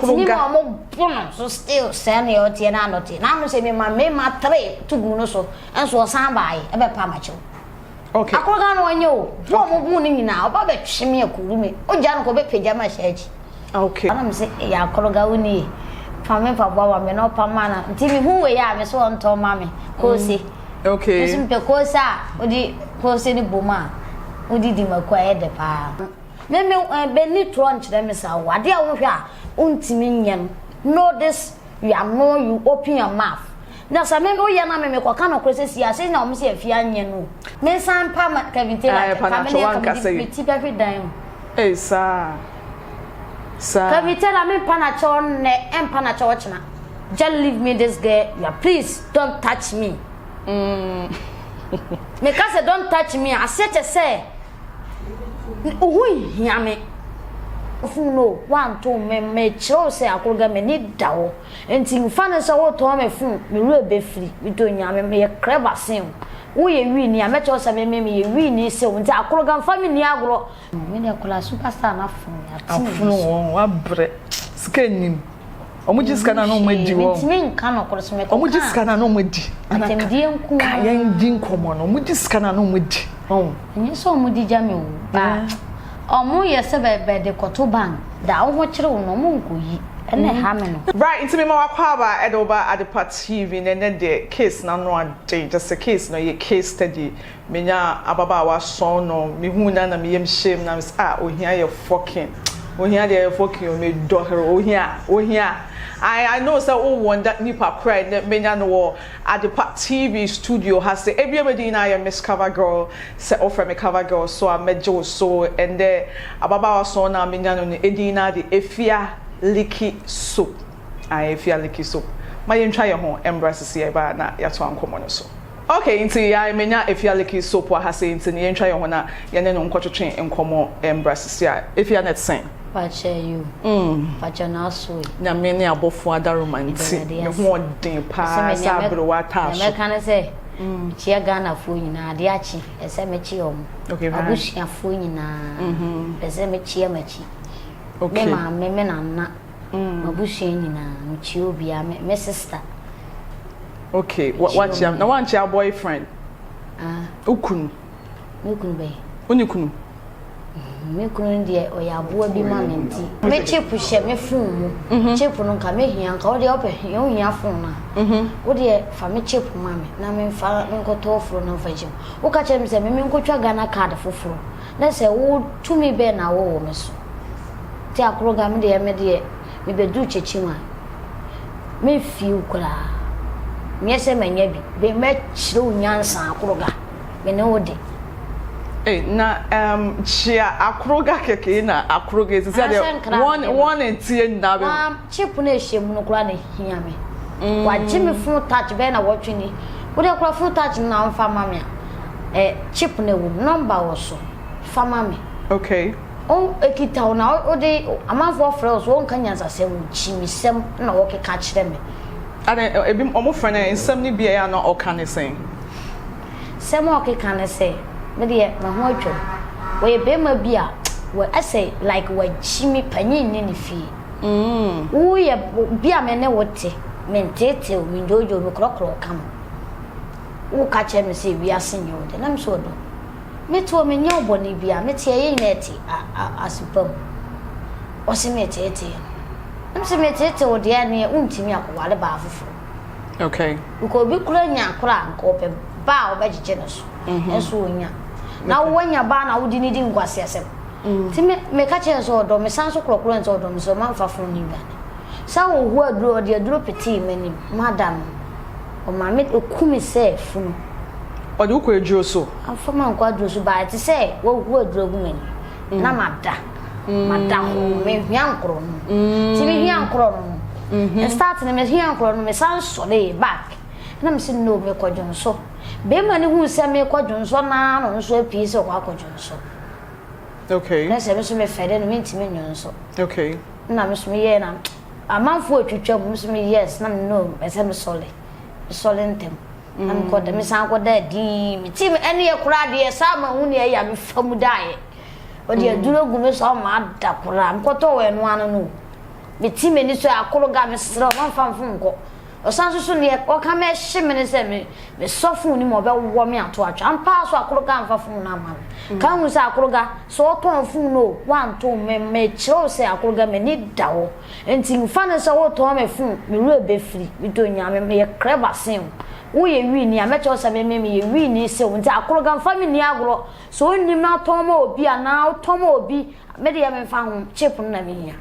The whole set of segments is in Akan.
akroga mo bono so still send your tie na no tie na no say me ma 3 to gu no so enso san bai e be pa ma chew okay akroga no anya o bo mo bu ni nyina oba be twe me akuru me o ja no ko be peja ma shaji okay ana me say ya akroga woni fa me fa bwa me no pa ma na nti me hu we ya me so onto ma me ko si okay so me ko sa odi ko si ni boma odi di makwa e de pa me be ni str0ng dem say wade a wo hwe a untimi nyem know this you are know you open your mouth na sa me o ye na me ko ka no krese ya say na o me say afia nye no me san pa ma kavite la me ti pe dan sa kavite la me pa na cho ne em pa na cho china just leave me this girl yeah please don't touch me me ka say don't touch me I say ohu hia me no one to me chiro say akroga me ni dawo enti mfa ne so wo to me fun me ru ebe free me to nya me ye kreba sen wo ye wi ni a me cho say me ye wi ni se wo enti akroga mfa me ni agro me ne kola superstar na fun ya afun won wa bre skenim omuji skana no madi wo enti me nka no koro so me ko omuji skana no madi atem die nku yan di nkomo no omuji skana no madi nyi so omudi jame wo ba omo yese be de koto ban da wo kire wo no mo nkoyi ene ha me no right into me ma wakwa edoba at the TV and the case na no ade just a case no ye case study menya ababa wa son no me hu na me yem shame na me ohia ye fucking ohia de fucking o me do her ohia I know say oh wonder nipa cry menya no at the TV studio has the Efya Medina ya Miss Cover Girl say offer me Cover Girl so I mejo so and there ababa wa son na menya no Edina the Efya Likki Soap. Efya Likki Soap. My try your home embrace see ba na ya to ankomo no so. Okay, into ya menya Efya Likki Soap wa ha say into ne try your home na ye ne no nkotwetwe enkomo embrace see Efya net sen. Pache you. Pache na so. Na me ne abofo adaromanti. Me ho den pa sa bro wa ta so. Me kan say chia Ghana fo nyina de achi ese me chi om. Okay, abushia fo nyina. Ese me chia machi. Okay. Me ma me na na. Mabushia nyina me chi obi a me sister. Okay, what you na wan chia boyfriend? Ukunu. Me kunu be. Unikunu. Me kunu de oyabo bi ma me nti. Me chepu hye me fun mu. Chepu no ka me hia nka wo de ope hia wo hia fun na. Wo de fa me chepu ma me na me fa nkoto ofro na fa jim. Wo ka che me se me nkotwa Ghana card foforo. Na se wo tumi be na wo me so. Ti akroga me de me bedu chechima. Me fiu kura. Me se manya bi. Be me chiro nyansa akroga. Me ne wo de. Na chia akroga keke na akroga is say one and tie na be chip na ehiem no kura na hia me wa jimi full touch be na wotwini wo de kura full touch na mfa ma me chip na wo number wo so fa ma me okay o ekita na o de amanfo friends wo nka nyansa se wo chimisem na wo keka kire me ada ebi omo friend ensem ni bia ya na o kan sen sem o keka ne se me de ma ho atwo wo ye be ma bia wo say like wo chimi panyin ni fi wo ye bia me ne wote me ntete o mi dojo me krokro kam wo ka che me se wi asenyo de nam so do me to me nya oboni bia me tie ye neti asupam o se me tete am se me tete o de ane untimi akwale ba afofo okay ko bi kura nya kura nko pe ba o ba gije no so enso onya na wonya ba na wodi ni di ngwase asem ti me ka che so do me san so krokro nso do me so man fa fon ni gane sa wo hu aduro de aduro peti mani madam o ma me okumi se funu o de ko aduro so afama nko aduro so ba ti se wo hu aduro gu mani na madam me hwankro no ti me hwankro no start na me hwankro no me san so le back na me se no me kodjon so be mani hu se me kodjon so na no so api se kwa kodjon so okay na se me so me fede no me ntime nyon so okay na me so me ye na amanfo atwitwa me so me yes na no me se me sole ntem na me koda me san koda di me ti me ene ye kura de sa ma hu ne ya me famu dae o de aduro gu me so ma da kura me koto we no anu no me ti me ni so akoroga me sra man famfo nko osan so ne o ka me hye me se me sofo ni mo be wo me ato atwa ampa so akoroga amfafo na ama kan hu se akoroga so ton fu no wan to me chiro se akoroga me ni dawo enti mfa ne so wo to me fu me ru be free me do nya me ye kreba sen wo ye wi ni amecho se me ye wi ni se wo nti akoroga mfa me ni agro so oni ma to ma obi ana to ma obi me de me mfa hu chip na me hia.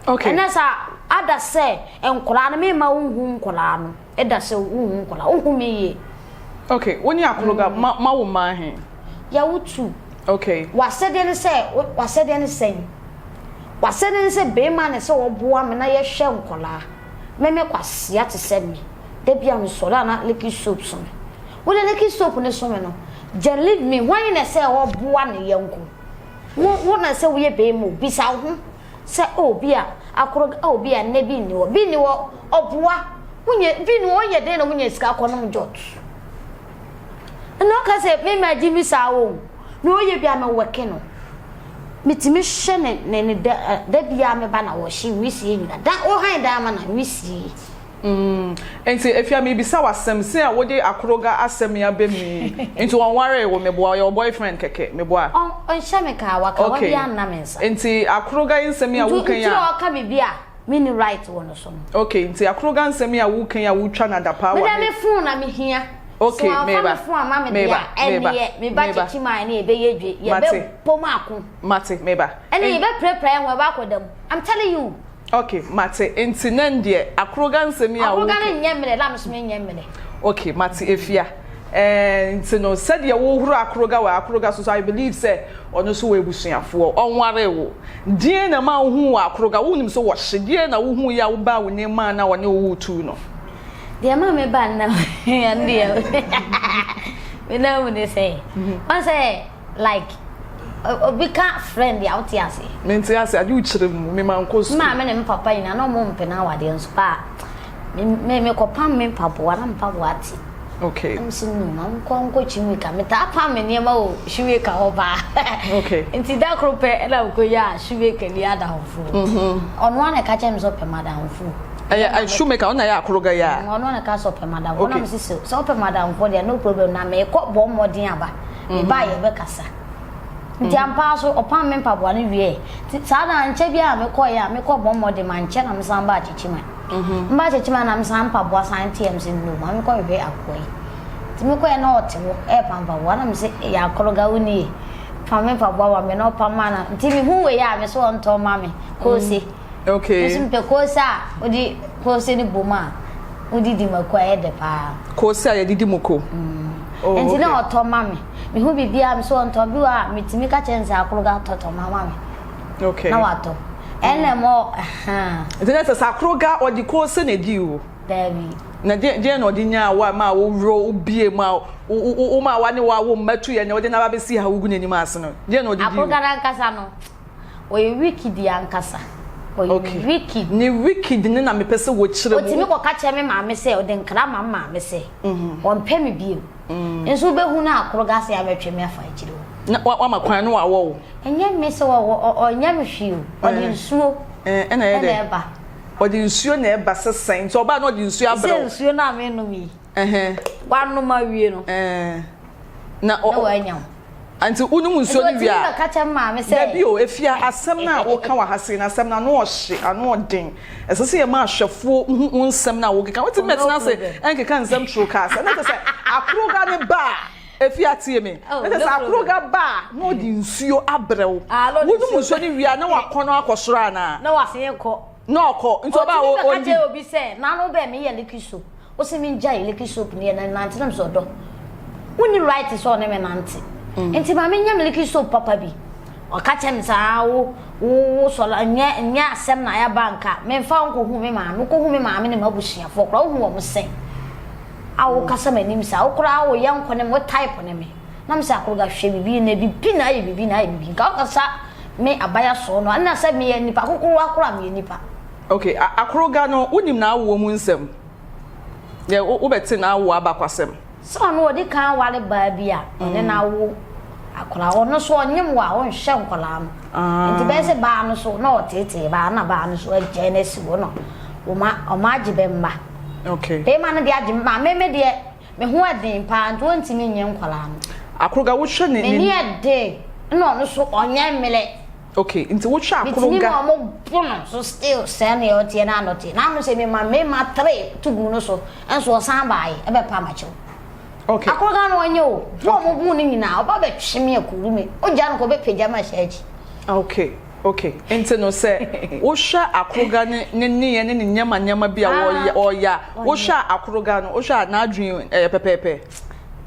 Okay. And that's ada say enkola na me ma unhu nkola no eda say unhu nkola unhu me ye. Okay, woni akoroga ma wo ma he. Ya wutu. Okay. Wasede ne say be ma ne say wo boa me na ye hwe nkola. Me kwase ate say me. Da bia me so na Likki Soap so me. Wo de Likki Soap ne so me no. Je leave me when ne say wo boa ne yanko. Wo na say wo ye be mo bisa ho. Se obia akoroga obia ne bi ni wo oboa munye bi ni wo ye den na munye sika kono jot no ka se me ma ji mi sa wo no ye bia me weke no mitimi hye ne da bia me ba na wo hye wisi ni da wo han da ma na wisi enti Efya me bisa wasem se a wo de akoroga asem ya be mi enti won ware wo me boa your boyfriend keke me boa on hye me ka wa ka wa bia na me nsa enti akoroga nsem ya wo kan ya nti o ka bibia mini right wo no so okay enti akoroga nsem ya wo kan ya wo twa na da pa wa me phone na me hia. Okay, so meba. Me ba chichi man na ebe ye dwe ye be pomako mate meba ene ye be prepare we ba kodam I'm telling you. Okay, mate enti nan de akoroga nsem ya wo akoroga na nyemre la mso nyemre. Okay, mate Efya enti no said ye wo huru akoroga wa akoroga so I believe say ono so we busuafo onware wo die na ma hu wa akoroga wo nim so wo hye die na wo hu ya wo ba wo ne ma na wo ne wo tu no dia ma me ba na and dia we know what they say one say like we can't friend out here say me nti ase ade uchire mu me man ko so ma me ne papa ina no mo mpe na wade nso pa me ko pam me papa wara mpa wati. Okay. I'm saying no, I'm going to chimika. Me ta pam me niema o shiweka oba. Okay. Inti da krope e na ko ya shiweka ni ada hofu. On one ka chem so pe madam fu. I shoemaker on ya akoroga ya. On one ka so pe madam. Ona me so pe madam for there no problem na me ko bo modin aba. Me ba ye be kasa. Nti ampa so opam me mpabo na wie. Sa na nche bia me ko ya me ko bo modin man nche na me san ba chichima. Mba chechima na msa mpabo asan TMC no ma me ko be akoi. Ti me ko ya na otewo e pampa wo na me se ya akoroga uni. Fame mpabo wa me no pama na. Nti me hu we ya me so onto ma me ko se. Okay. Simpe ko sa odi ko se ni boma. Odi di makwa e de pa. Ko se ya didi moko. Oh. Nti na oto ma me. Me hu bibia me so onto bi wa metimi ka chense akoroga toto ma ma me. Okay. Na wato. Ene mo Nti sa akoroga odi ko se na di o. Baby. Na je na odi nya wa ma wo ro obie ma o ma wa ne wa wo matu ye na odi na ba be si ha wugu n'anim ase no. Je na odi di. Akoroga na nkasa no. Oye wicked ya nkasa. Okay. Wicked. Ni wicked ni na me pese wo kire mo. Otimi ko ka che me ma me se odi nkra ma me se. On pe me biem. Enso be hu na akoroga se ya betwe me afa kire o. Na wa makwan no wa wo. Enye me se wo onya me hwi o. Odi nsuo. Na ye de. Odi nsuo na e ba sesen. So ba na odi nsuo abro. Se nsuo na me no mi. Wa no ma wie no. Na o wa nyam. Anti unum nsuo ni wia. Ka che ma me se. Da bi o Efya asem na wo ka wa hase na asem na no ohye ano odin. Esese ye ma ahwefo nsem na wo keka. What metina say enkeka nsem true cast. Na say akoroga ne ba Efya tie me. Na say akoroga ba no di nsuo abrew. Unum nsuo ni wia na wakono akosoro ana. Na wasen ko. No ko. Nti oba o ka je obi se na no be me ye Likki Soap. O se mi nja Likki Soap ne na nante na so do. Woni right so na me nante. Enti ma me nya Likki Soap papa bi. O ka chem sa wo so la nya asem na ya banka. Me fa nko hu me ma, no ko hu me ma me ne mabusua fo kra hu wo mo se. Awo kasa manim sa, wo kra wo yan ko ne mo type ne me. Na me sa akoroga hwe bibi na bibi na ye bibi na ye bibi. Ka kasa me abaya so no, na sa me ye nipa kokoro akora me ye nipa. Okay, akoroga no unim na awo mu nsem. Ye wo beti na awo abakwasem. So no odi kan wale ba bia, one na wo akola ono so onyem wa won hye nkola no nti be se ba no so na otete ba na ba no so agye na si wo no o ma agye be mma okay be ma no de agye mma me de me ho adin pa nto ntimi nye nkola no akroga wo hye me ni ade na ono so onye mele okay nti wo hye akroga me mo bono so still send your tie na no se me ma 3 tugu no so enso san bai e be pa ma che okay akroga no onye o fo mo bu ni nyina oba be tweme akuru me o ja no ko be peja ma shaji okay nti no se wo hye akroga ne nyama bia wo ya wo hye akroga no wo hye na adwen pepepe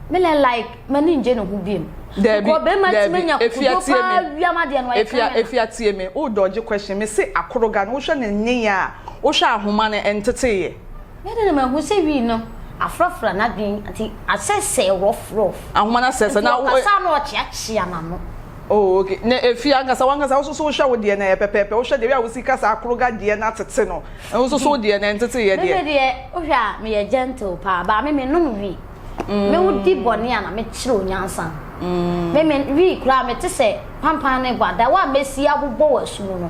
me like mani nje no hu biem ko be ma ti menya kudo pa wiamade no efia tie me o dodge question me se akroga no wo hye ne nyia wo hye ahoma ne enteteye me de ma hu se wi no afrafra na dwen ati asese rough ahoma na sese na wo asa no chia na no oh okay na efia ngasa wangasa wo so wo hye wo de na pepepe wo hye de wi sika sa akroga de na tete no wo so de na enteteye de me de wo hwa me ye gentle pa ba me no wi me wudi boni ana me kire onyansa me wi kura me te se pampan ne gwada wa mesi abobbo wasumu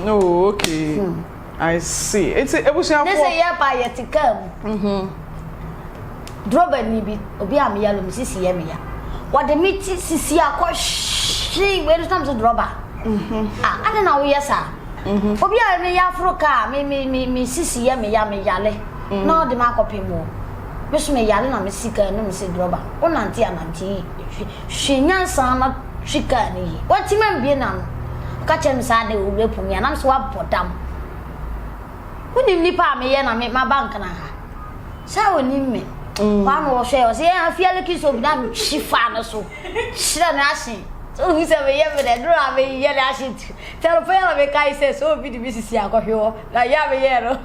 no oh okay I see it's ebusia for say ya ba yetikam droba ni bi obi am ya lo misisi ya me ya wade mi ti sisi akọ we do time to droba ada na wo yesa obi a me ya afroka me sisi ya me yale no de ma kopimo mesu me yale na me sika no me se droba onanti ananti hwenyansa na twika ni wati man bie na no ka chem sa de owre pumia na so abodam unim ni pa me ye na me ma bank na ha sa onim me pa no wo hwe o se Efya Likki Soap na me chifa na so shira na asin so hu se me ye me de dro me ye na asin telefone na me kai se so bi di bisisi akohwe wo na ya me ye no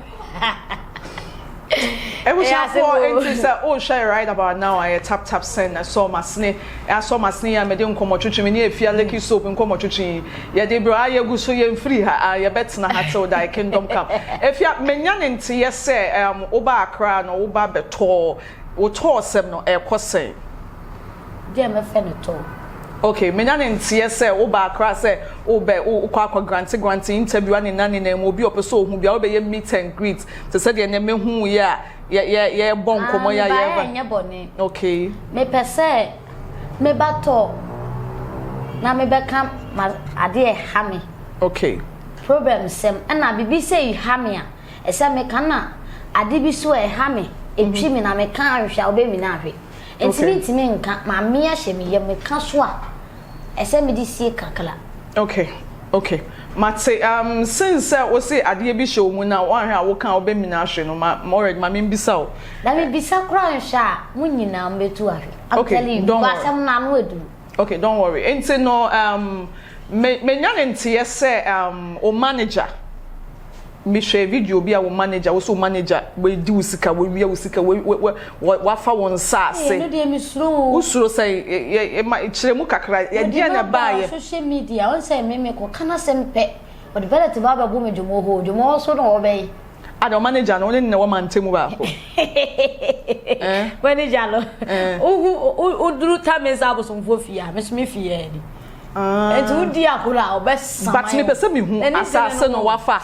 I was for share right about now. I tap send. I saw my snake. I made him come watch me near Efya Likki Soap and come watch me. Yeah, they bro, I go so you free. I bet na hat so that kingdom come. If you menyan into yes say oba akra no oba beto o to sem no e kwose. Dem e fe no to. Okay, menyan into yes say oba akra say obe ukwa grant interview ani nani na obi opeso hu bia obe ye meet and greet. To say de na me hu ya yeah bon komo ya yeah okay me pese me bato na me beka ma ade ha me okay problem sem na bibi say ha me a ese me kana ade bi so e ha me etwi me na me kan ahwa obe mi na ahwe ntimi nka ma me a hye me ye me ka so a ese me di sie kakala okay Matse since we say ade bi show mu na wan hwa wo kan obe mi na ahwe no ma already ma me bisa o na me bisa kra nhwa munyina mbetu ahwe I'm telling you wasam na no edu okay don't worry enti no me nyan enti say o manager me share video bi a wo manager wo so manager we di usika we wi usika we fa won sa say no dey me slow usuro say e ma kire mu kakra e dia na ba ye social media on say me ko kana sempe o de bele te baba bu me jomo so no obey ada manager no ne wo mantemu ba ko manager lo o duru ta me za bo so mfo fia me so me fia ni etu di akura obesa but me pese me hu asase no wafa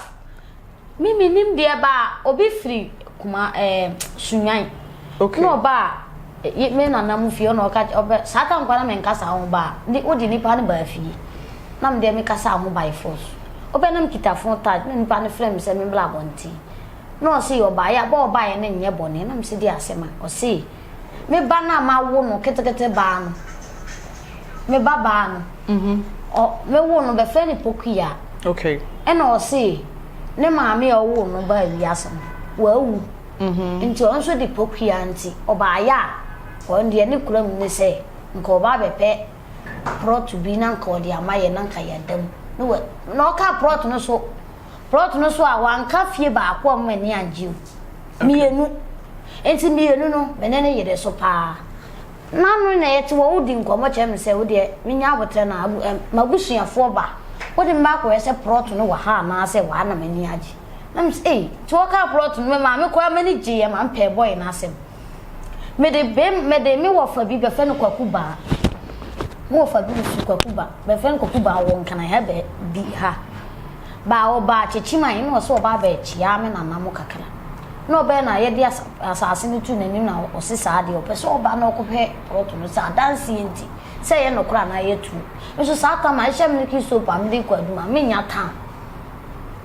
mimi nim de ba obi free kuma sunyan okay no ba me na na mu fie no ka obe sata nkwana me nkasa ho ba ni odi ni pa ne ba fie na me de me kasa ho by force obe na me kita phone tag me pa ne frame se me bla bonti no see oba ya ba oba ye ne nye bone na me se di asema o see me ba na ma wo no ketekete ba no me ba no o me wo no be fe ni pokuya okay e na o see ne maami owo no ba wiasam wawu nti on so di pokuya nti oba ya on de ne kura mu ne se nko ba bepe prot bi na nko de amaye na nka yadam no ka prot no so a wan ka fie ba akwa mani anjiu mienu enti mienu no menene yede so pa nanu na yete wo udi nkomo chem se wo de minya abotre na mabusuafo ba wo de mba ko ese prot no wa ha na se wa na mani aji nam say to ka prot no ma me ko mani ji ya ma mpe boy na asem me de me wo fa bi be fe no kwaku ba mo fa bi su kwakuba be fen kwakuba won kana ha be bi ha ba o ba chichiman no so ba ba chia me na namo kakra no be na ye dia asase ni tu nanim na o se sa de o pe so ba na okophe proto no sa dance enti se ye no kra na ye tu so sa ka ma Efya Likki Soap am de kwaduma me nya tan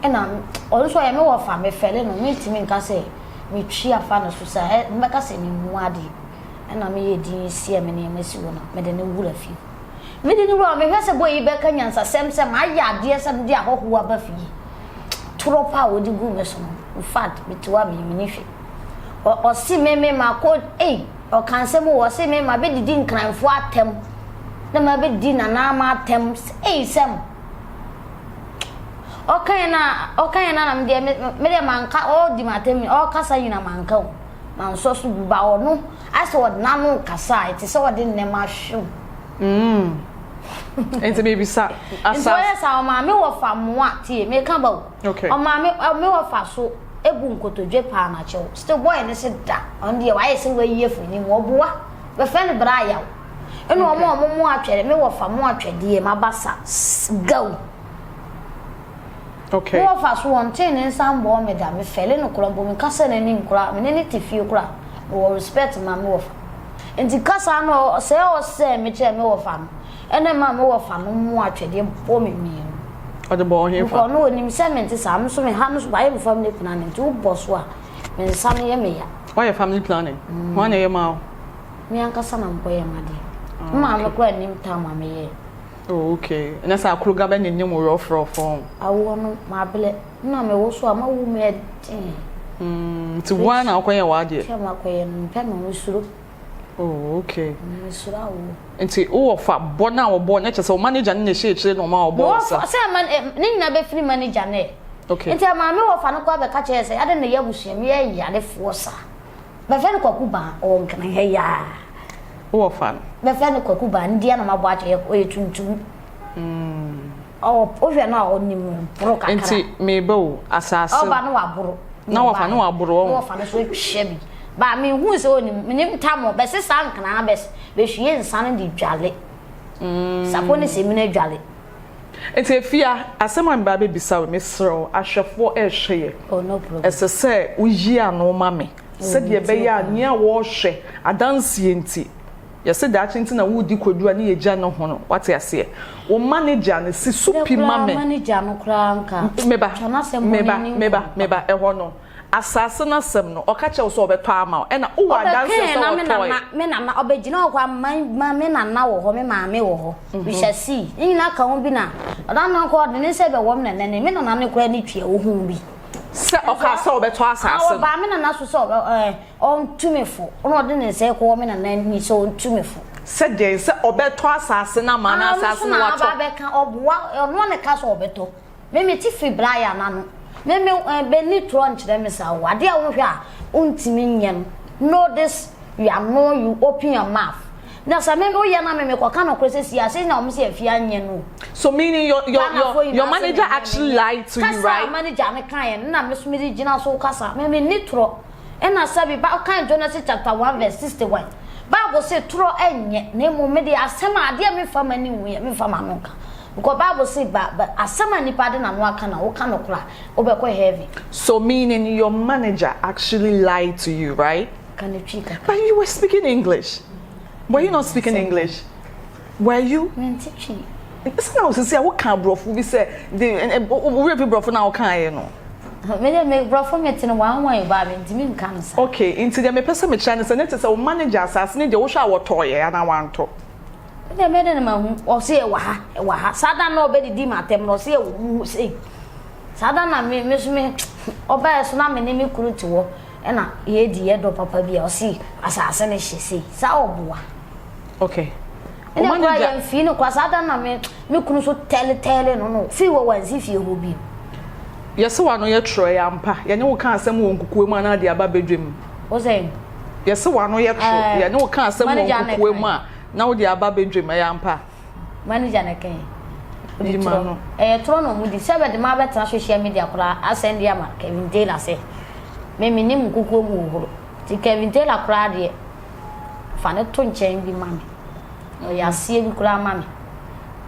e na o so ye me wo fa me fele no me ti me nka se me twi afa na so sa me ka se ni mu ade e na me ye din sie me ne masi wo na me de ne wura fi me de ne wura me hwese boy be ka nyansa sem ma ya de sem de ahohoa ba fi tropa wo di gu me so in fact me to abi me nifi o si me ma ko o kan se mo wo si me ma be didi nkranfo atem na ma be di na ma atem sem okay na me de manka o di matem o kasa yina manka o man so su ba o no aso od na no kasa ite so de ne ma hwu enti baby sa asa ento sa o ma me wo fa mo a tie me ka ba okay o ma me wo fa so ebu nkotodwe pa na chew still boy ne se da on de why se we yie fu ni mo boa be fe ne bra ya eno mo atwere me wo fa mo atwede ma basa go okay mo fa so on tin ne sambo me da me fele no kura bo me kasa na ni nkura me ne tifi kura wo respect ma me wo fa enti kasa no se o se me che me wo fa ene ma me wo fa no mo atwede bo me mi ode bo here for no nim cement sam so me ha no so ba ye family planning to boss wa me sam ye me ya why your family planning why na ye ma me an kasa na mpo ye ma de ma me kwa nim ta ma me ye oh okay na sa akruga be nyem wo rofro fon awo no ma bele na me wo so ama wo me ti wan akoye wa de ke ma koye no pe me wo suru oh okay me suru awo enti wo fa bona wo bo na chese wo manager ne she no ma wo bo sa se man ni na be free manager ne okay enti ma me wo fa no kwa be ka che se ade ne ya busua me ya yare fo sa be fe ne kwakuba o nkana he ya wo fa be fe ne kwakuba ndi na ma bo ache o yetuntum o hwe na o nim pro kakara enti mebo asase o ba no waboro na wo fa no waboro wo fa no so hwe bi ba me hu se oni nim tamo be se sankana be hwie nsan de dwale sapone se mi na dwale enti Efya asema mba be bisa we mesro ahwefo ehweye oh no problem esese uyi ano mame se de be ya nia wo hwe adansie enti yese da chinti na wudi kodua na yeja no ho no wate ase wo manager ne si supi mame manager no kra nka meba eho no asase na sem no okache wo so obeto ama e na wo adanse so otoy me na obegina okwa me na wo ho me maame wo ho we shall see ina ka ho bi na odan na ko de ne se be wo me na me na ne kra ni twa wo hu bi se okasa obeto asase ba me na so so on tumefo no de ne se ko me na ni so on tumefo se de se obeto asase na ma na asase no wato ba be kan oboa no ne ka so obeto me ti fi braya na no me be ni str0ng dem sa wade a wo hwe a untimi nyem know this you are know you open your mouth na sa me o ye na me ko ka no kwese ase na o me se Efya nye no so meaning your manager actually lied to you right manager me kan na me so me gina so kasa me ni str0 e na sabi ba kan Genesis chapter 1 verse 61 Bible say str0 enye na mo me de asema ade me fama ni wu me fama no ka because Bible say but asema nipa de na no aka na wo ka no kra obekọ heavy so meaning your manager actually lied to you right can you check but you were speaking English were you not speaking English were you teaching it's now say what can brofu bi say the we be brofu na wo kan ye no me brofu me tin wan ba me ntimi nka no sa okay into the me person me channel say net say manager asase ne de wo hwa wo toye ana wanto me na ma hu o se wa ha sada na obedi matem no se wu se sada na me so me oba so na me ne me kuru ti wo e na ye di ye do papa bia o se asase ne hye se sa oboa okay o manager ya fi no kwa sada na me kunu so tele no fi wo wansi fi ho bi yesi wa no ye tro ya mpa ye ne wo kan asem wo nkukuwe mu na de aba bedwem o se yesi wa no ye tro ye ne wo kan asem wo nkukuwe mu a na wo de aba bedwem ya mpa manager na kan di ma no str0ng no mu di sebe de ma beta social media kura asend ya ma Kevin Taylor say me nim nkukuwe mu horo ti Kevin Taylor kura de fa ne to nchen bi ma me ya sie bi kura ma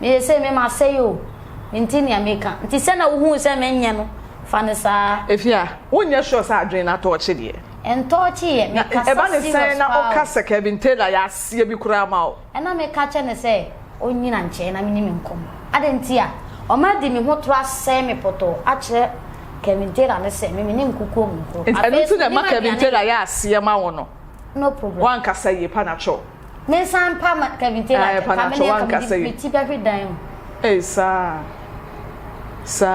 me say me ma say yo ntini ameka nti se na wo hu se me nye no fa ne sa Efya wonye sure sa adwen na to che de entochi ye me kasa eba ne say na o kasa Kevin Taylor ya sie bi kura ma o na me ka che ne say onyina nche na me ni me nkom adenti a o ma di me ho tro say me poto a che Kevin Taylor ne say me ni nkuko nko enu tu na ma Kevin Taylor ya sie ma wo no no problem wan kasa ye pa na cho me san pa ma Kevin Taylor pa na cho wan kasa ye me ti every time sa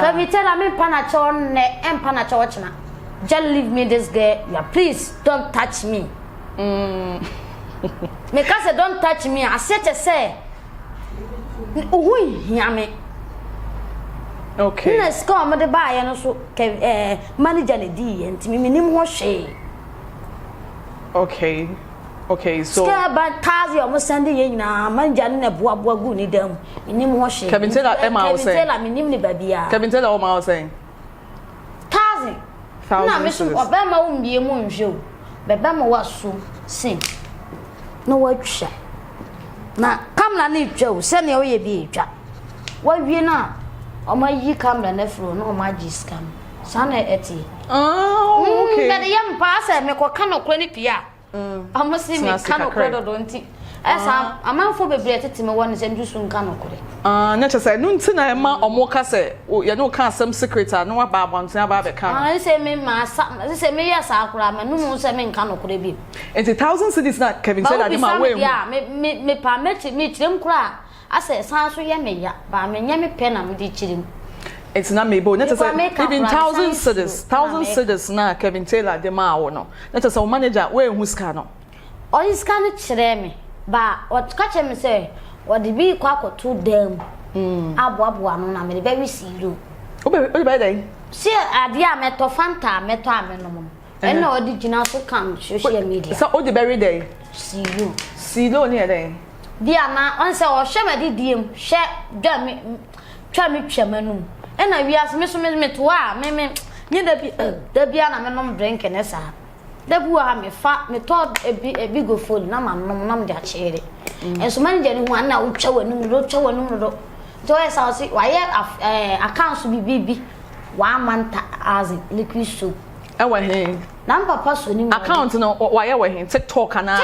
Kevin Taylor me pa na cho ne em pa na cho china just leave me this girl yeah please don't touch me me ka say don't touch me I say hia me okay na score me de ba ya no so manager ne di enti me nim ho hwe okay so score ba tazi o mo send ye nyina manager ne boa gu ni dam nim ho hwe Kevin Taylor Emma was saying Kevin Taylor me nim ne ba bia Kevin Taylor o ma was saying tazi na me so obema wo mbie mu nhwe o beba ma waso sin no watwa na kamera na itwa o se ne o ye bi itwa wa wie na o ma yi kamera na fro na o ma ji scam sana eti okay but yam pa se me ko kan okra ni pia amo si me kan okra do nti esa amanfo bebre tete me won se ndusu nkan okre na chese nu nti na ma omo ka se ye no kan some secret na wa ba abonten aba be kan se me ma se me ya sa akura me nu se me nkan okre bi enti 1000 cities na Kevin Taylor di ma we me pa me chirem kura ase san so ye me ya ba me nya me pe na me di chirem it's not me bo na chese even 1000 cities na Kevin Taylor di ma wo no na chese o manager we hu ska no o iska no chire me ba what catch me say what the be kwa to dem abo anu na me be wi siru o be dey see ade a meto fanta meto amenom and no di gina so come social media so o the very day siru ni dey dia na on say o hwe me di diem hwe dwa me twa me twamanum and na wi as me so me to a me nye da bia na menom drink ne sa da buwa me fa me to ebi go phone na manom na me dia chere enso manager ni hu an na utwa wanum do so esa si wa ye accounts bibi 1 month as Likki Soap ewa he na papa so ni account no wa ye wa he TikTok na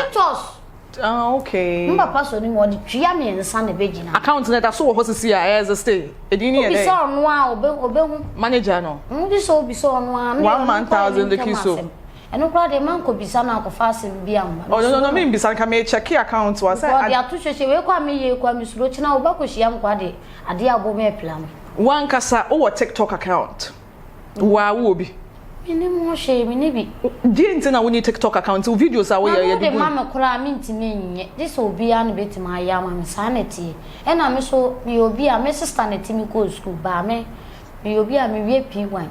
okay papa so ni mo di twia me nsa na begina account na da so wo hosisi a as stay edini ye dey so no a obehu manager no bi so no a 1 month Likki Soap eno kwa de man ko bisa na akọfa asem bia ma no me bisa ka me check account wa say ade atohwehwe we kwa me ye kwa me suro china oba ko hia mkwa de ade abo me plan wan kasa o TikTok account wa wo bi mini mo hwe mini bi di ntina woni TikTok account o videos a wo ye de mama kura mi ntime nye this obi a no betima ya ma me sanity e na me so me obi a me sister na timi ko school ba me obi a me wie P1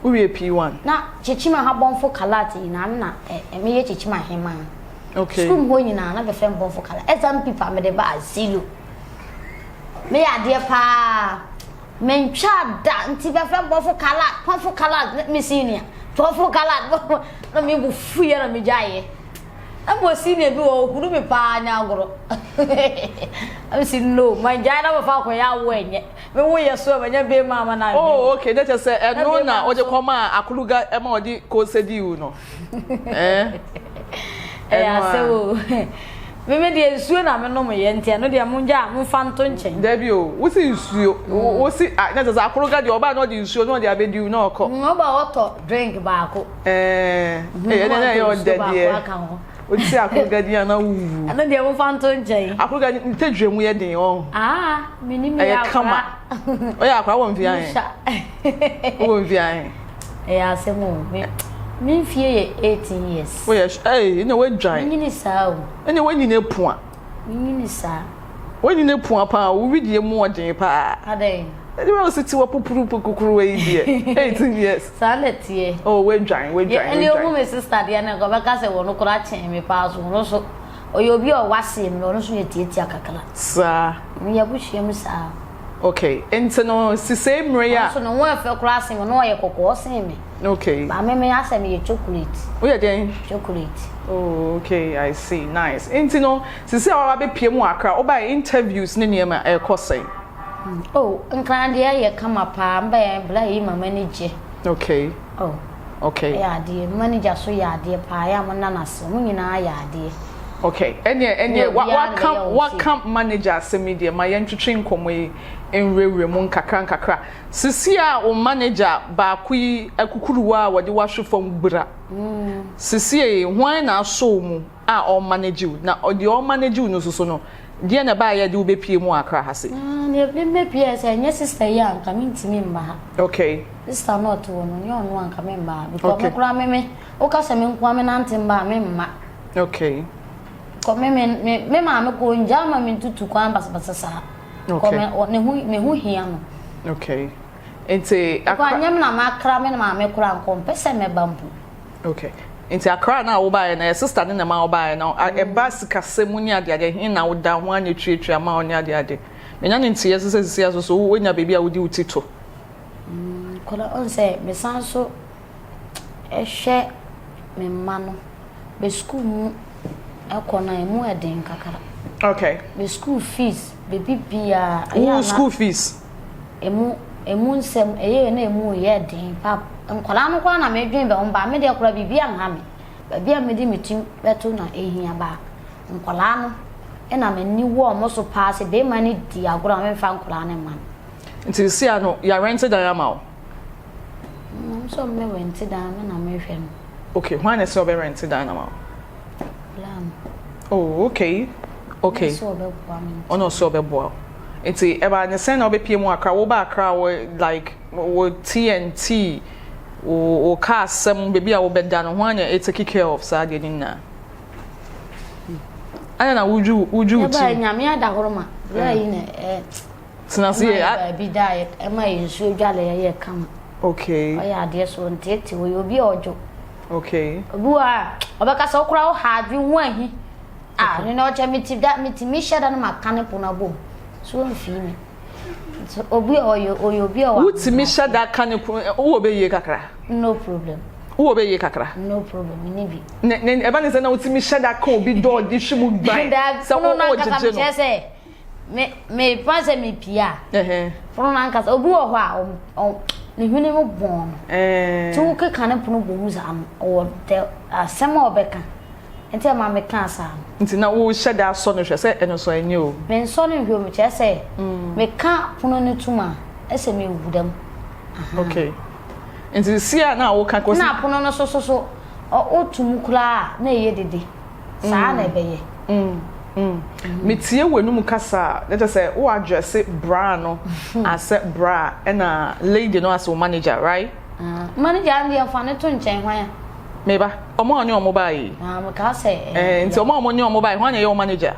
we P1 na chichima ha bonfo kalati na me ye chichima hema okay school ho nyina na be fem bonfo kala exam paper me de ba zero me ade pa men twa da nti be fem bonfo kala me senior bonfo kala no me bu fuye na me jaye abo senior bi wo huru me pa nya agoro am si no my jaye na fa ko ya wo enye me wo ye so ba nya be mama na okay that just say no na o je koma akuluga e ma odi ko sedi u no asewo me de nsuo na me no mo ye ntia no de munja mo fanto nchen da bi o wo si nsuo wo si na just akuluga de oba no de nsuo no de abedi u no ko no ba oto drink ba ko na yo de die o ti akuluga de na wu ana de mo fanto nchen akuluga ntedwemu ye den o minimi ya kama o ya kwa wo mfia wo mfia asemo me fie ye 18 years wo ye ina we dwan nyini saa o ina we nyina pua nyini saa we nyina pua pa wo widie mu odin pa adai edi we siti wo pupuru pukukuru we die 18 years saletie we dwan eni o me sister dia na go baka se wo no kura chen me pa so no so oyobi o wase me no so ye tietia kakala saa me ya bu hwem saa Okay. Enti no si same rea. So no one for class him no ye kokko sen me. Okay. Ba me asa me chocolate. Oh yeah then. Chocolate. Oh, okay, I see. Nice. Enti no si se awa be pie mu akra, oba interviews ne niam e kosai. Oh, nkran de ye kama pa mba bla yi ma manager. Okay. Oh. Okay. Yeah, the manager so ya de pa ya mo na so mo nyina ya de. Okay. Enye what camp manager se media my entwetwe nkomo yi enwewre mu nkakra. Sisi a o manager ba kui akukuruwa wode wahwefam gbura. Sisi e hwan na aso mu a o manage you na ode o manage you no so no. Die na ba ya de obepie mu akra ha se. Ne me pie se nye sister ya nka mintimi mba ha. Okay. Sister not one no no anka me mba because me kura me o ka se me nko me nante mba me mma. Okay. Ko me ma me ko njama me tutu kwa basasa. Ko me hu hia no. Okay. Enti akra nyam na makra me na ma me kura nko pese me bambu. Okay. Enti akra na wo ba na sister ne na ma wo ba na e ba sikase mu ni ade hin na wo da ho anya twetwe ama oni ade. Menya ne ntie sese so wo nya baby a wo di utito. Kola on say me sanso hwe me ma no be school mu ekona emu eden kakara. Okay. The school fees, baby bia. School fees. Emu nsem eye na emu ye den pap. Nkwala no kwa na medwen be omba me de kora bibia nha me. Bibia me di metim beto na ehia ba. Nkwala no e na me ni wo mo so pass be ma ni di agora me fa nkwala ne man. Nti si ano ya rented diama o. So me rented diama na me hwe no. Okay, why na so be rented diama? Oh, okay. Okay. Ono so be boa. Enti eba ne sen na obepie mu akra wo ba akra wo like wo TNT o car sem baby a wo beda no ho anya take care of sa de nina. Anya na wuju ti. Eba nyame ada horoma. Bra yi na Sinasi e bi diet e ma yensu dwale ye kam. Okay. Oya ade so ntete wo obi ojo. Okay. Bua obeka so kura wo hadwi ho ahi. Ah, you know, me shada na makane pona bom. So mfi me. So obi obi o wa. Wuti me shada kane wo obeye kakra. No problem. Wo obeye kakra. No problem. Ni bi. Ne eba ne se na wuti me shada ka obi do di hwimu gban. So no na kasa me say me panse me pia. Fono na kasa obi wo ho a ne hwene mo bon. Tu ke kane pono bom za am o te asema obeka. Enti ma me kan sa. Nti na wo shada so no hwe se eno so enye o. Me so no hwe me che se me ka pono ne tuma ese me wudam. Okay. Nti sia na wo kan ko na pono no so o tum kula na ye dede. Sa na beye. Me tie wenum kasa, let us say wo address bra no as bra na lady no as manager, right? Manager and the fan to nchen hwan. Meba omo onye omo bai me ka say nti omo onye omo bai hwan ye manager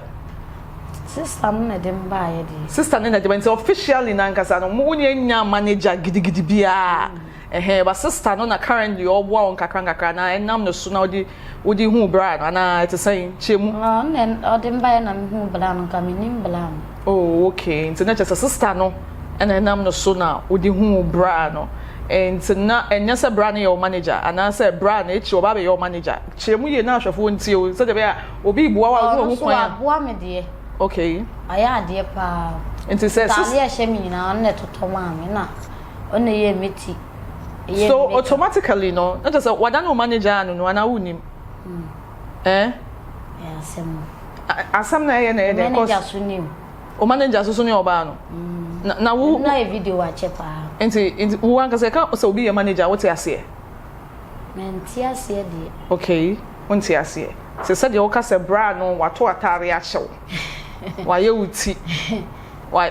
sister na dem bai di sister na dem nti officially na nkasa no mo onye nya manager gidigidi bia ba sister no na currently obo on kakra na enam no so na odi hu bra na it say chemu na dem bai na hu bra no ka minim bra. Oh, okay. Nti na just sister no and enam no so na odi hu bra no. And na enyasa brand your manager and I said brand echi oba be your manager chemu ye na ahwefo nti o so de be a obi buwa wa ho kwan buwa me de. Okay. Aya de pa nti say sister ya hye na on net to ma me na on ye meti. So automatically no not just wada no manager no na wunim asam na ye na manager so nim o manager so ne oba no na wo na video wa chepa nti wo anka se ka so obi ye manager what ase menti ase de. Okay wonti ase se de wo ka se bra no wato atare a hyew wa ye uti why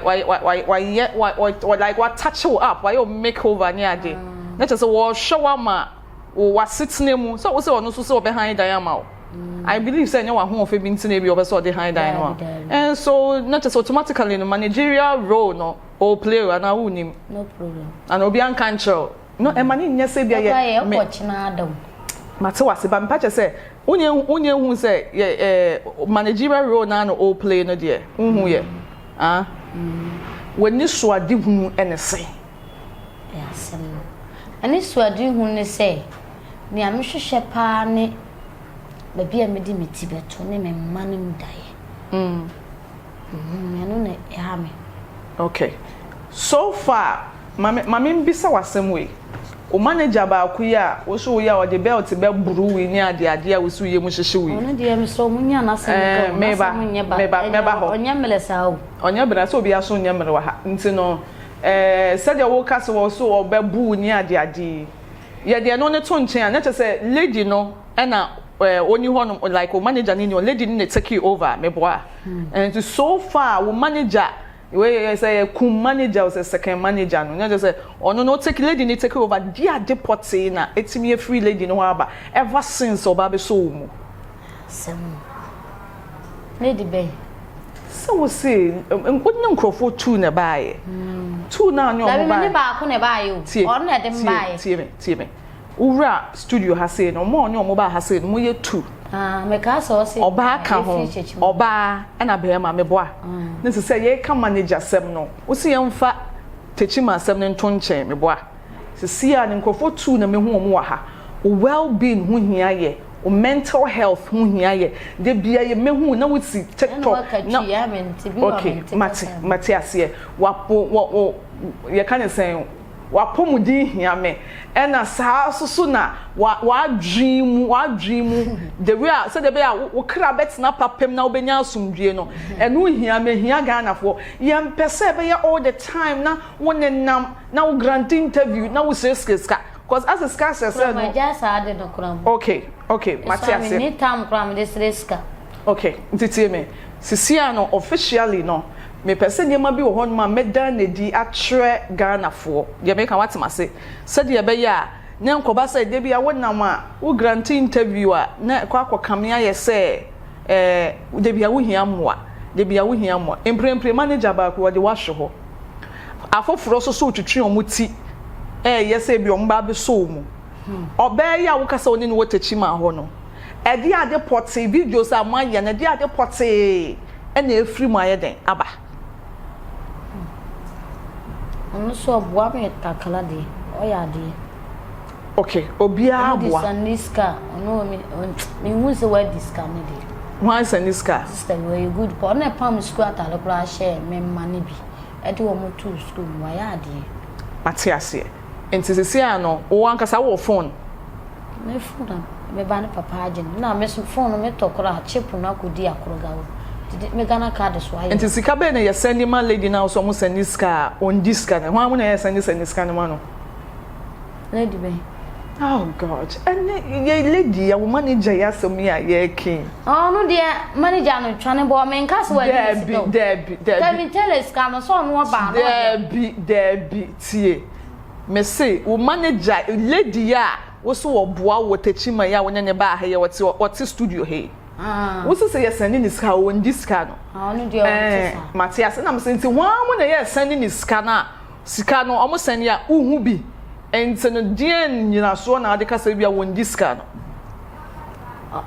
like what touch you up why you make over near ade na just wo show ma wo sit nemu so wo se ono so se behind diama. I believe say nyawa ho ofe bi ntine bi obeso de high dine and so not just automatically in the managerial role no all player and unim no problem and obi an control no e mani nya say bia ye me kochina adam mate wase ba mpache say onye hu say managerial role na no all play no de hu ye when you so adi hu anything. Yes, and this what do you say? Me, I'm sure Shepane, baby, I made me Tibet to name a man and die. Okay. So far, Mammy Bisa was some way. O manager ba kuya, o so ya o de belt be buru we ni ade ade we so ye mu hyehywe. Ono de me so munya na sem ko. Meba ho. Onya melesa o. Onya bra so obi aso nya mere wa ha. Nti no said wo kase wo so o be bu ni ade ade. Ye de no ne to nchen na say lady no na oni ho no like o manager ni lady ni take over me boa. And so far wo manager we say kum manager or second manager no na say ono no take lady ni take over dia deport na etimi a free lady no aba ever since oba be so mu sem lady be so we say nkodi nkrofo two na baaye two na nyo ba ba ba ko na baaye o ono na dem baaye tie me ura studio ha say no mo onyo mo ba ha say no mo ye two me ka so say oba ka ho oba na be ma me boa na se ye ka manager sem no wo se ye mfa techima sem ne nto nchen me boa se sia ne nkofo tu na me hu omo wa ha well being hu hia ye o mental health hu hia ye de bia ye me hu na wo si TikTok na okay mate ase wo ye ka ne sen wapomudi hia me ena saa so na wa dream the way so the be wo kra bet na papem na obenya asumdue no enu hia me hia Ghana fo yem pese be all the time na wonenam na wo grant interview na wo seska cause as a scarce say no just add no kram okay Matias ni tam kram de seska okay ntiti me sisia no officially no me person dey ma bi wo hon ma meda na di atre Ghana fo ye me kan watima se said ye be ya na nkoba say de bia wonam a wo grant interview a na kwa kamea ye say de bia wo hia moa emprempre manager ba ko de wahwe ho afoforo so twetwe omuti ye say bi omba be so mu oba ya wo kasa oni no watachima ho no e de ade pote videos a ma ye na de ade pote e na efri mu aye den aba ono so boa me takala de oya de okay obia boa disaniska ono me hu se wa discount de why saniska sister we good for na pam school atale kura share me mane bi e de wo mo to school wa ya de Matias enti ano wo ankasa wo phone me phone me ba ne papa agent na me so phone me to kura chip na kodi akoroga wo me Ghana card so ayi enti sika be na ye send man lady now so mo saniska on diska na ho mo na ye send saniska no ma no lady be oh god and ye lady ya wo manager ya so me a ye king oh no de manager no twane bo me nka so wa Debbie me tell us ka so no ba no Debbie tie me say wo manager lady ya wo so wo boa wo techima ya wo ne ba ha ye wote studio he wo so say ye send ni ska won diska no no de Matias na me say nti wa mo na ye send ni ska na sika no omo send ya uhu bi enti no dien nyina so na ade kasa bia won diska no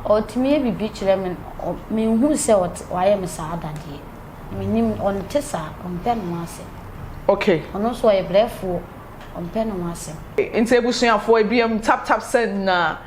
otimi e bibi kire me hu se wa ye me sa adade me nim on tesa on pen no ase okay ono so ye brefo on pen no ase enti ebusuafo ebiem tap send na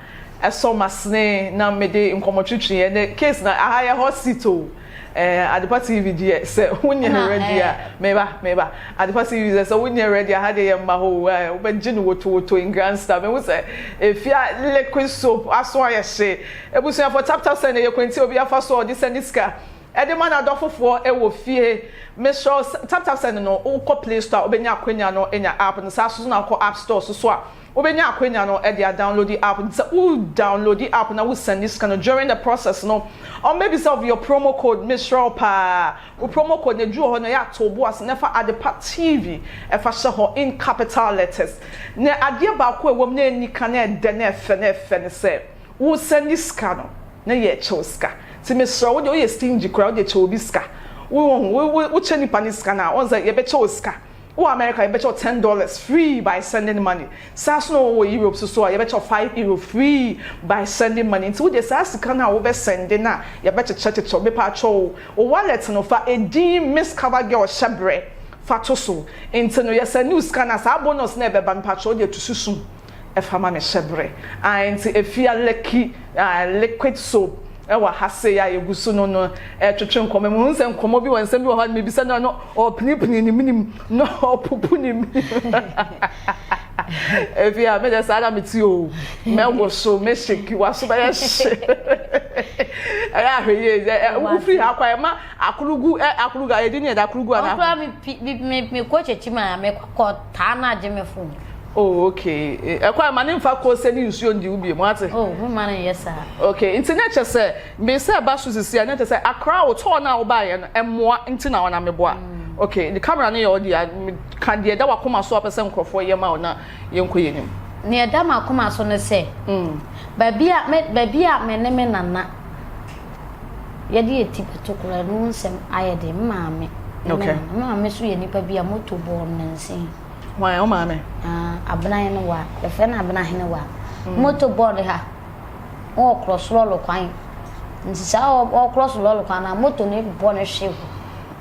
eso masne na mede nkomotwetwe ye the case na ahaya hospital Adepa TV die se wonye ready a meba Adepa TV se wonye ready a hade ye mma ho wo be gine woto in grand star me wo se Efya Likki Soap aso aye hye ebusuya for Taptap send ye kwenti obi afa so di seniska ede man adofofo e wo fie me sure Taptap send no wo ko Play Store obenya akwanya no enya app no sa so na ko App Store so a obenya akwanya no e dia download the app so download the app na we send this kind of during the process no or maybe solve your promo code Miss Ropa we promo code ne ju ho no ya to bo as never Adepa TV e fa she ho in capital letters ne ade ba ko e wom na nika na de na efe ne say we send this kind no na ye choska ti Miss Ro we ye stingy crowd ye chobiska we cheni paniska na on say ye be choska o America you bet you $10 free by sending money. Sasno o Europe so you bet you €5 free by sending money. Into the sas kana o be sending na you bet you chat it to be patrol o wallet no fa edi miss cover girl shabre fatoso into no yes news kana sa bonus na beba mpacho de tususum efa ma me hyebre anti Efya liquid soap ewa hase ya yegusu no twetwe nkoma mu nsem nkoma bi wansem bi ho me bisa no opinipini ni minim no opupu ni Efya me just ada meti o me wo so me sheki wa so ba ya she aya hweye wo free akwa ma akulugu ayedi ni da akulugu ana akwa me ko chechi ma me ko ta na je me fun. Oh, okay. Ekwa mani mfa ko se ni nsuo ndi ubi mo ate. Oh, who man yes sir. Okay, internet say me say ba so sisi ya net say akra wo to na wo ba ye no emmoa nti na wona meboa. Okay, the camera na your dia kan dia da wakoma so apese nkrofo ye ma na ye nkoye nim. Ne da makoma so ne say. Ba bia me ne me nana. Ye di etipeto kula no nsem ayede maame. Okay. Maame so ye nipa bia moto ball nansin. Why o maame? Abna no wa. The friend abna hene wa. Moto ball ha. O cross roll kwan. Nti sa o cross roll kwan na moto ne ball ne hwe.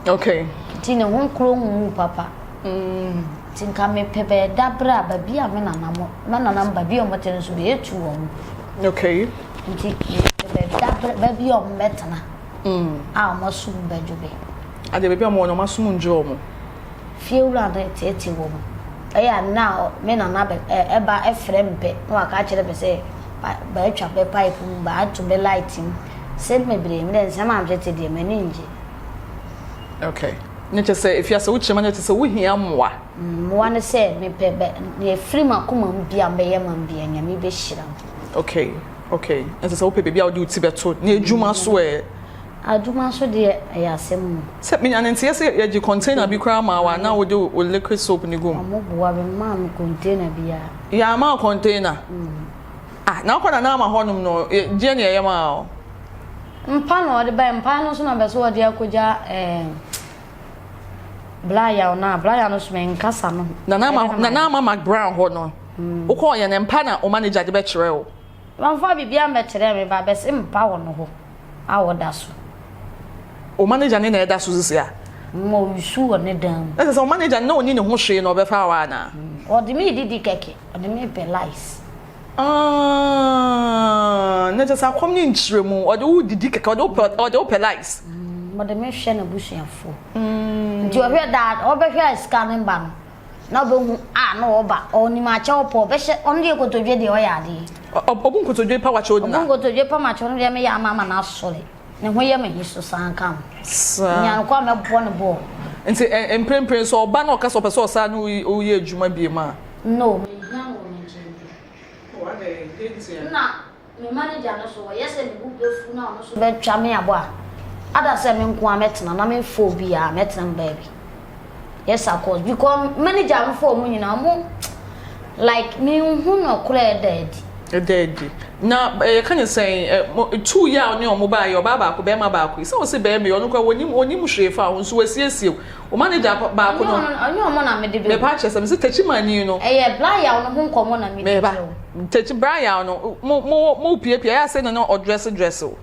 Okay. Ti ne hon kro hu papa. Ti nka me pebe dabra ba bia me nana mo. Ma nana ba bia mo tene so be etu wo. Okay. Nti pebe dabra ba bia o metana. Mo su ba jobe. Ade be bia mo no masum njo mo. Fiewla na tete wo mo. Eya na me nana be eba efrempe no aka kire be se ba etwa be pipe ba atu be lighting. Send me bre me den sama amjete de mani nje. Okay. Nature say if you say which man to say we here moa. Moa ne say me pebe ne free makoma bia be ye man bia nya me be hira. Okay. Okay. And so pepe bia odi uti beto. Na ejuma so e. Aduma so de ya asem. Se me nya ntia say ye container bi kra ma wa na wo de liquid soap ni gum. Amo boa be ma me container bia. Ya ma container. Na ko na ma honum no je ne ye ma o. Mpa no de ba mpa no so na be so de akoja blaya no so me nkasa no. Na na ma Mac Brown ho no. Wo ko ye ne mpa na o manager de be kire o. Wanfa bibia me kire me ba be se mpa wo no ho. Awo da so. O manager ne na da so sisi a. Mo yusu wo ne dam. Ese so manager na oni ne ho hwe no be fa wa na. O de me didi keke, o de me pe lice. Na just a come in chiremu o de wo didi keke o de o pe lice. Mo de me hwe na busuafo. Nti o hwe da o be hwe scanning ban. Na be hu na o ba oni ma che o po be hwe on de kotodwe de o ya de. Obun kotodwe pa wa che odina. Obun kotodwe pa ma che on de me ya mama na sole. Ne ho ye me hiso san kam. Nya ko me bo ne bo. Nti emprempren so oba na o ka so person sa na o ye adwuma bi ma. No, me hia wo me je. O wa de na me manager no so ye se me bu be fu na no so be twa me abo a. Ada se me nko ametena na me fo bi a metena baby. Yes of course because manager am fo mu nyina mo like me hu no kula dead. Na can you say 2 year on your mobile your baba ko be ma ba ko. So say be me onu kwa wonim hwe fa ho so wasiesie. O manager ba ko no. Onyo mo na me de be. Me pa chese me se tachi mani no. Blaya no ho nkomo na me. Me ba. Tachi Brian no mo pie ya say no dress o.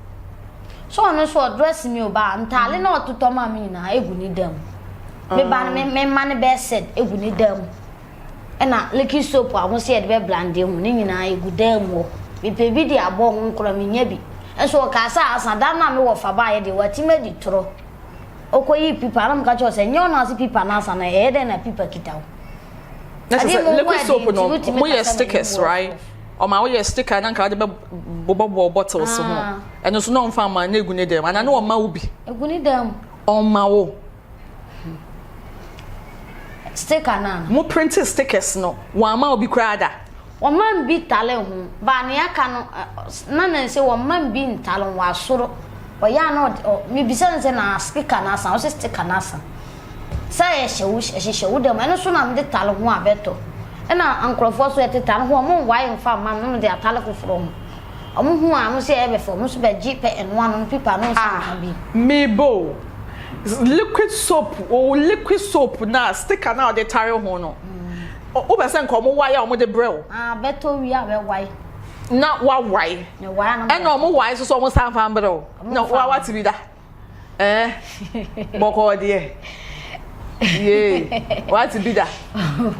So no so dress me o ba ntale na ototo ma me na egu ni dam. Me ba me man be said egu ni dam. Na Likki Soap a mo se de be blande hu ni nyina egu dam wo. Me pe bi de abo ho nkora me nya bi. Enso ka sa asada na me wo fa ba ye de wati me di tro. Okoyi pipa na mka cho se nyo na si pipa na sa na e de na pipa kitawo. That's Likki Soap no mo ye stickers right? O ma wo ye sticker na nka de be bobo bottles ho. Eno so no mfa ma na egu ni dam. Ana na o ma wo bi. Egu ni dam. O ma wo. Sticker na. Mo print stickers no. Wa ma obi krada. Wa man bi tale hu. Ba ne aka no na se wa man bi ntale wa soro. Wa ya no mi bisa nse na sticker na sa, o se sticker na sa. Sa ye hyewu dem. Eno so na me de tale hu abeto. Na ankrofo so ye tale hu mo wa ye mfa ma no de atale foforo mu. Omo hu a mo se e be fo mo so be jipe enwa no pipa no sa bi. Mebo. Liquid soap na sticker na de tare ho no. O be se nko mo wire o mo de brew. Beto wi a we wire. Na wa wire. Na wire na. E no mo wire so mo san fan brew. No wa ti bi da. Boko de. Yeah. What be that?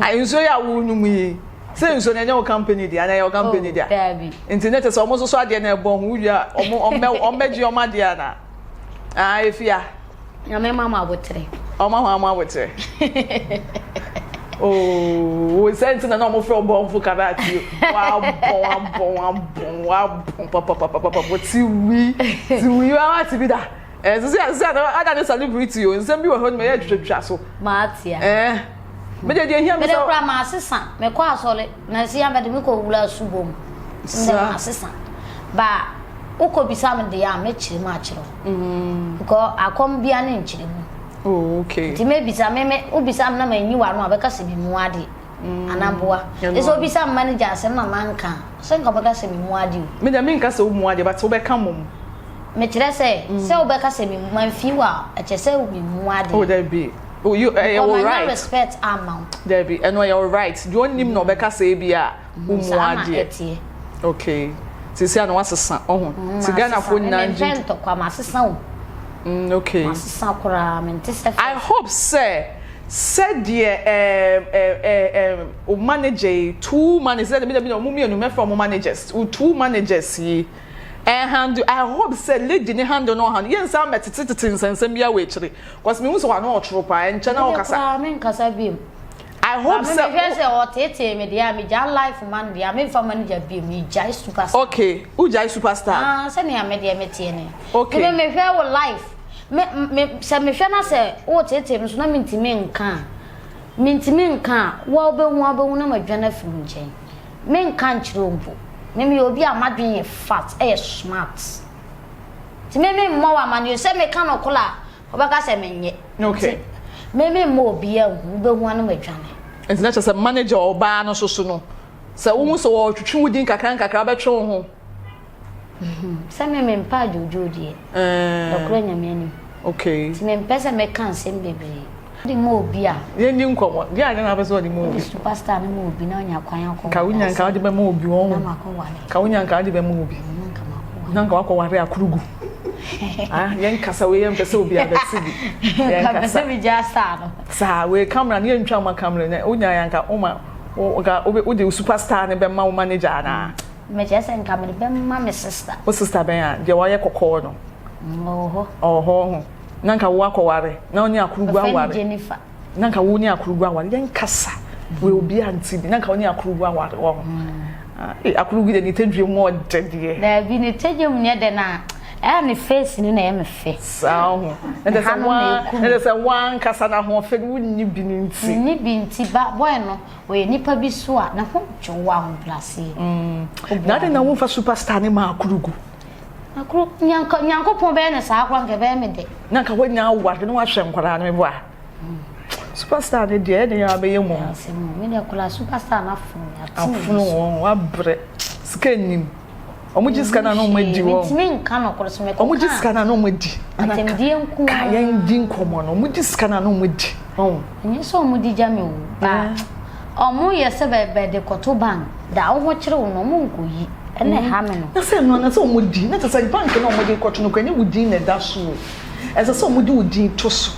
I enjoy ya wunu mu. Say nso na your company dia na your company dia. Internet is almost so ade na ebon hu ya ombeji dia na. Ah Efya. Na me mama abotre. Mama abotre. Oh, we sent na no mo fro bon fu karate. Wow, papa. But see we are to be that. So say I don't celebrity you. Nsem bi we ho me ya twetwa so. Matia. Me dey hear me so. Me kra ma asesa. Me kwa asole na si ya be me ko wula subom. Ndem asesa. Ba ukobisa me de ya me chiri ma chiro. Because akom bia na nchiri mu. Oh, okay. Ti me bisa me ubisa na manyi wa no abeka se bi mu ade. Anamboa. Eso ubisa manager se na manka. Se nka beka se bi mu ade. Me dey me nka se mu ade but ubeka mum. Me kire se ubeka se bi mu anfi wa e che se bi mu ade. Oh, there be. Oh, you are right. Respect amount. There be. And you're right. You want him no beka se bia umuade. Okay. Sisi ana wasesa ohun. Sigana fo nanji. Mento kwa masesa o. Okay. Masesa kura mentese. I hope said the manager two managers that me no mummy no me from managers. Two managers here. And I hope say lady ne hand no hand. Yen sam metete nsensem bia we kire. Cause me hu so wa no otro pa enche na okasa. Me nkasa biem. I hope say me say o tete me dia me ja life man dia me fa manager biem me jai superstar. Okay, who jai superstar? Ah, say ne me dia me tie ne. Okay. Me hwe wo life. Me say me hwe na say o tete me so na me ntimi nka. Wo be hu na madwana fi nchen. Me nka nchiro mpo. Me obi amadwen fat smart. Ti me mo wa man you say me kan okola obaka say me nye. Okay. Me mo obi ahu be hu na madwane. It's not just a manager oba no so no. Say wo so wo twetwe wudin kakra betwe wo ho. Say me mpa jojo die. Dokro nya me ani. Okay. Ti me pese me kan sem bebre. Di mo obi a. Ye ndi nkomo. Di a na pese di mo obi. Superstar ni mo obi na onya kwan akọ. Ka wunya nka di be mo obi won. Na makọ wale. Ka wunya nka di be mo obi. Nanka wako ware akurugu. Ah, yen kasa we yen pese obi abesi bi. Yen kasa bi ja sa no. Sa we camera ne ntwa ma camera ne onya yanka oma o de superstar ne be ma wo manager na. Me just en camera be ma me sister. O sister ben ya de wa ye kokko no. Oho. Nanka wo akọware na oni akurugu aware. Jennifer. Nanka wo ni akurugu aware yen kasa we obi anti bi nanka oni akurugu aware wo. Akurugu de ni tedwe mo de de. Na bi ni tedwe mu ne de na ni face ni na e me fe. Sao. And there's a one kasa na ho fe ni bi ni nti. Ni bi nti ba boy no we nipa bi so a na ho twa ho place. Na de na wo fa superstar ni ma akurugu. Akuru nyanko pon be na sa akwa nke be me de. Nanka wo nya aware no wa hwe nkwara na me bo a. Superstar de de ya be yemu. Me de kula superstar na afunu won wa bre skanim omuji skana no madi won mitimi nka no koro so me ko omuji skana no madi atemdie nku ka yan di nkomo no omuji skana no madi enye so omudi jame wo ba omu yese be de koto bank da wo kire wo no mu nkoyi ene ha me no na se no na se omudi na se bank no omudi koto no kwanye wudi na da so ese se omudi wudi to so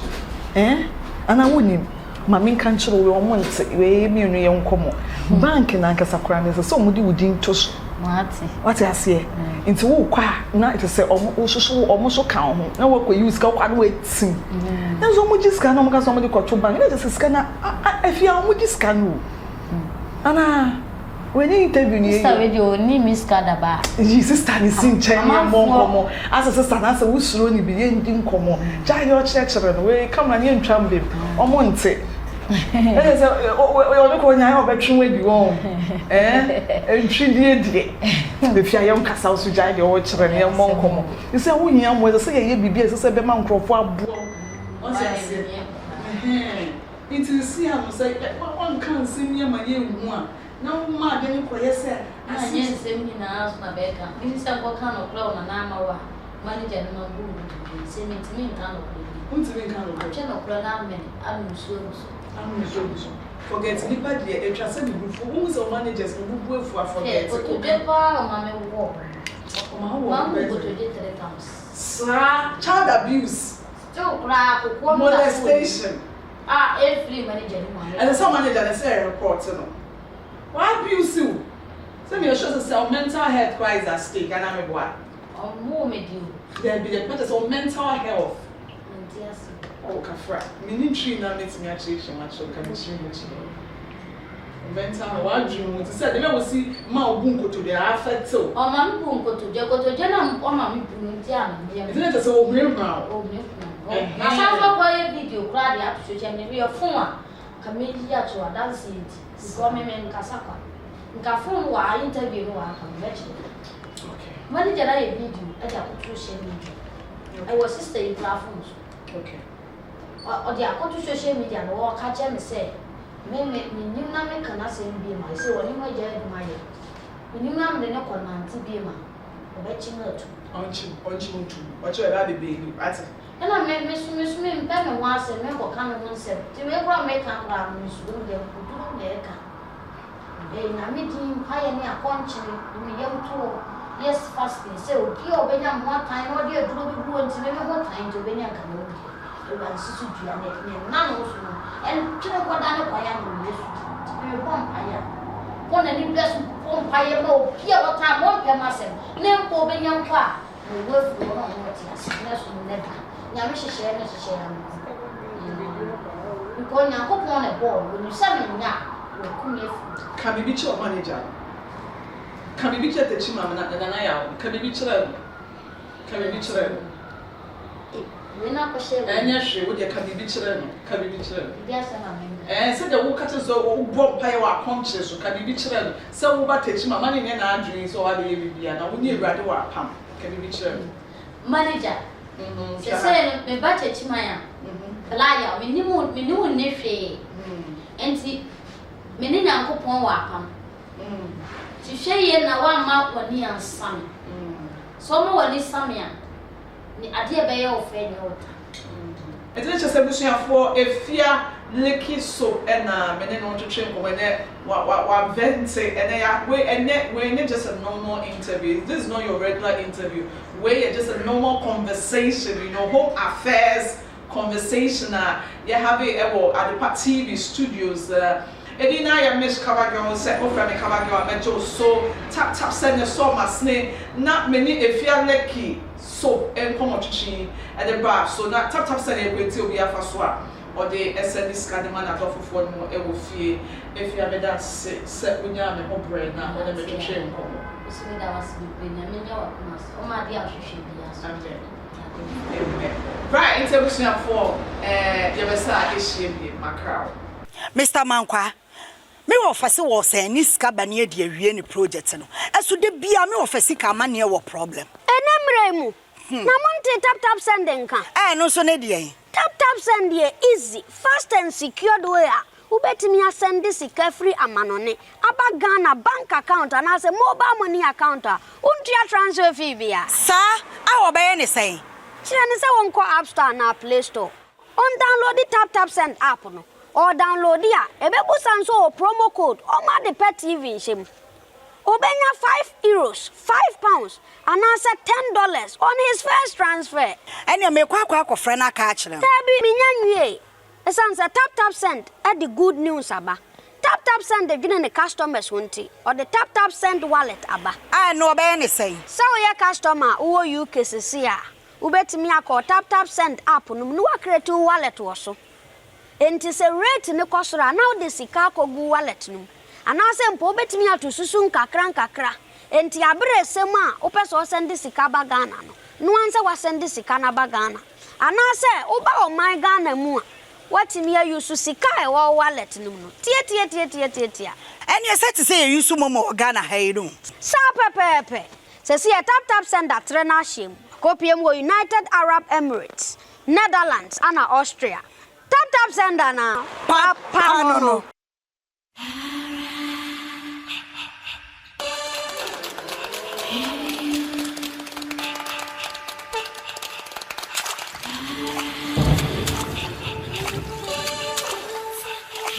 ana wonim mami kan chiro we omonte we mienu ye nkomo bank na nkasa kra ne so omudi wudi to so What I say? Into who qua not to say almost so count. No work we use go and wait. There's so much scan on somebody called to bank. There's a scanner. If you are with this scan, Anna, when you interview you, Miss Cadaba. Jesus, is in China more. As a sister, as a who's running being in common. Jai your church, we come and you tremble. Or Monte. There's a look when I have a true way you own. And she did if you are young Castle to Jai the old children, young Moncomo. You say, when you am with a say, you be as a baby man crop for into see how to say, one can't see me my young one. No, ma, then you say, I see same in the house, my baker. This is what kind of clown and I'm a manager no good. Say me to me, kind of channel program, I'm sure. Forget Nipa dear, a trusted group who's or managers who will forget. Child abuse, molestation. Every manager. And some manager they say report no. Why abuse you? Some you should say mental health crisis at stake and I'm what? More me do. There be the matters of mental health. Yes. Oh, Kafra. Meaning tree now makes me actually much of chemistry. Mental health. You said they will see my bunko to the affect so. Oh, my bunko to the Jenna or my bunko. Isn't it so real now? Oh, I saw a video crowd up to Jenny or phone. Camellia to a dance it. Government in Casaka. Cafon were interviewing one convention. Okay. When did I video? I got to social media. I was sister in platforms. Okay. Or the account to social media and walk catch and say, Maybe you not make an assay be my say, when you might get my when you not the knock on Nancy Beamer, or betching her too. Aren't you too? What you rather be? And I made Miss Min Penn once and member coming one said, to make one make a ground, Miss William, who do their account. Na meeting pioneer country in the young tour. Yes, fasting. So, Pio Benham one time, or dear Drew and never one time to Benham Canoe. You are Sisu and none also. And to what I know, I am with you. Vampire. One and you bless Vampire, no, Pia, what time won't come myself. Name for Benham Qua. We work for one more yes, never. Yamish share, because you go on a board when you summon now. Can be your manager? Can be the chimam and I can be children. Can be children. We're not sure. And yes, you would can be children. Can be children. Yes, and said the workers so brought by our conscience, can be children. So, what takes my money and our dreams or other be and I would near rather work pump. Can be children. Manager. Say, me batted Chimaya. Liar, we knew nephew. And see. Many now upon Wapam. To share na one mouth when he and Sammy. Some more this Sammy. The idea by your friend. It's just a mission for Efya Likki Soap and many want to train when what then say and they are way and net when it's just a normal interview. This is not your regular interview. Where it's just a normal conversation, home affairs conversation. You have it at the TV studios. Edina ya miss Kabagyo said, "Oh, from Kabagyo, I met you so Taptap send your so much name. Not many Efya Likki Soap and Pomochi at the bar. So not Taptap send it with Tibia Faswa or the SNS Cadiman at off of one more Ewofi. If you have that set with Yam and Obrey now, or the train come. That was between them in your mass. Oh, my dear, she should be right, intermission for Yavasa is she my crowd. Mr. Mankwa. Me office was saying this cabane de any project no. As would be a me office camania war problem. Enemremu. Na monte tap sending ka. No so ne dey. Tap send dey easy, fast and secured way. Ubetimi send this free amanone. Aba Ghana bank account and as a mobile money account. Untia transfer fee bia. Sir, I obey any say. Chirani say won ko App Store na Play Store. On download the tap send app no. Or download ya ebebu sanso promo code or ma the pet TV shim obenya €5 £5 and answer $10 on his first transfer and you make kwa friend na catch them tabi minyanwie esanse tap send at the good news aba tap send the gina the customers wonti or the tap send wallet aba I know be any say so your customer who UK sia ubetimi akọ tap send app no wa create wallet wo so. Enti se rate ne kosora now the sika kogu wallet no anase mpo betimi atosusu nkakra enti abere sem a opeso send sika ba Ghana no anse wa send sika na ba Ghana anase oba o my Ghana mu a watimi ayusu sika e wo wallet no tie and you said to say you use momo Ghana hay no sa pepepe se si tap send that trena shim kopiem wo United Arab Emirates Netherlands and Austria Tap send na. Papa no.